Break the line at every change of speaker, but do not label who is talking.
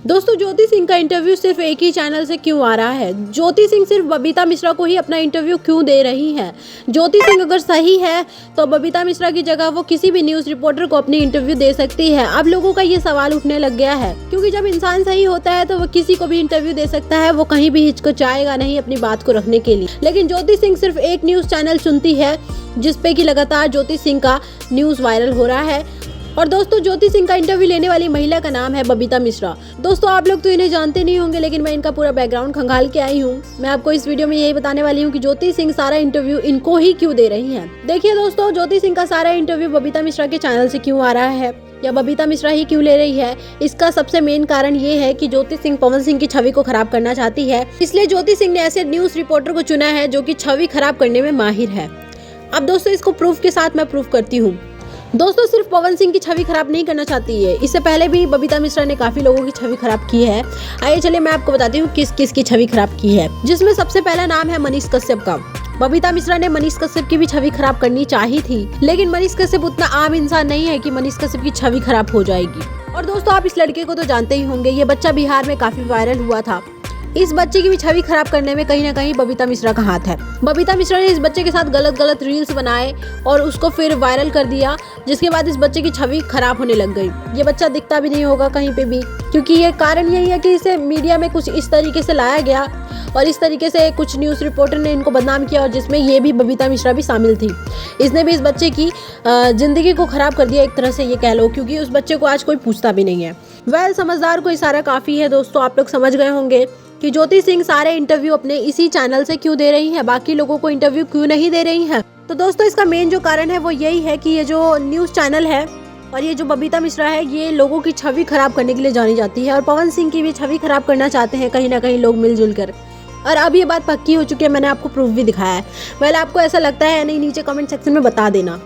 दोस्तों ज्योति सिंह का इंटरव्यू सिर्फ एक ही चैनल से क्यों आ रहा है? ज्योति सिंह सिर्फ बबीता मिश्रा को ही अपना इंटरव्यू क्यों दे रही है? ज्योति सिंह अगर सही है तो बबीता मिश्रा की जगह वो किसी भी न्यूज़ रिपोर्टर को अपनी इंटरव्यू दे सकती है। अब लोगों का ये सवाल उठने लग गया है, क्योंकि जब इंसान सही होता है तो वो किसी को भी इंटरव्यू दे सकता है, वो कहीं भी हिचकिचाएगा नहीं अपनी बात को रखने के लिए। लेकिन ज्योति सिंह सिर्फ एक न्यूज़ चैनल चुनती है जिसपे कि लगातार ज्योति सिंह का न्यूज़ वायरल हो रहा है। और दोस्तों ज्योति सिंह का इंटरव्यू लेने वाली महिला का नाम है बबीता मिश्रा। दोस्तों आप लोग तो इन्हें जानते नहीं होंगे, लेकिन मैं इनका पूरा बैकग्राउंड खंगाल के आई हूँ। मैं आपको इस वीडियो में यही बताने वाली हूँ कि ज्योति सिंह सारा इंटरव्यू इनको ही क्यों दे रही हैं। देखिए दोस्तों, ज्योति सिंह का सारा इंटरव्यू बबीता मिश्रा के चैनल से क्यों आ रहा है या बबीता मिश्रा ही क्यों ले रही है, इसका सबसे मेन कारण ये है कि ज्योति सिंह पवन सिंह की छवि को खराब करना चाहती है। इसलिए ज्योति सिंह ने ऐसे न्यूज़ रिपोर्टर को चुना है जो कि छवि खराब करने में माहिर है। अब दोस्तों इसको प्रूफ के साथ मैं प्रूफ करती हूँ। दोस्तों सिर्फ पवन सिंह की छवि खराब नहीं करना चाहती है, इससे पहले भी बबीता मिश्रा ने काफी लोगों की छवि खराब की है। आइए चलिए मैं आपको बताती हूँ किस किस की छवि खराब की है, जिसमें सबसे पहला नाम है मनीष कश्यप का। बबीता मिश्रा ने मनीष कश्यप की भी छवि खराब करनी चाही थी, लेकिन मनीष कश्यप उतना आम इंसान नहीं है कि मनीष कश्यप की छवि खराब हो जाएगी। और दोस्तों आप इस लड़के को तो जानते ही होंगे, ये बच्चा बिहार में काफी वायरल हुआ था। इस बच्चे की भी छवि खराब करने में कहीं ना कहीं बबीता मिश्रा का हाथ है। बबीता मिश्रा ने इस बच्चे के साथ गलत रील्स बनाए और उसको फिर वायरल कर दिया, जिसके बाद इस बच्चे की छवि खराब होने लग गई। ये बच्चा दिखता भी नहीं होगा कहीं पे भी, क्योंकि ये कारण यही है कि इसे मीडिया में कुछ इस तरीके से लाया गया और इस तरीके से कुछ न्यूज़ रिपोर्टर ने इनको बदनाम किया, और जिसमें ये भी बबीता मिश्रा भी शामिल थी। इसने भी इस बच्चे की जिंदगी को खराब कर दिया एक तरह से ये कह लो, क्योंकि उस बच्चे को आज कोई पूछता भी नहीं है। समझदार को इशारा काफ़ी है। दोस्तों आप लोग समझ गए होंगे कि ज्योति सिंह सारे इंटरव्यू अपने इसी चैनल से क्यों दे रही है, बाकी लोगों को इंटरव्यू क्यों नहीं दे रही है। तो दोस्तों इसका मेन जो कारण है वो यही है कि ये जो न्यूज़ चैनल है और ये जो बबीता मिश्रा है, ये लोगों की छवि खराब करने के लिए जानी जाती है, और पवन सिंह की भी छवि खराब करना चाहते हैं कहीं ना कहीं लोग मिलजुल कर। और अब ये बात पक्की हो चुकी है, मैंने आपको प्रूफ भी दिखाया है। आपको ऐसा लगता है या नहीं, नीचे कमेंट सेक्शन में बता देना।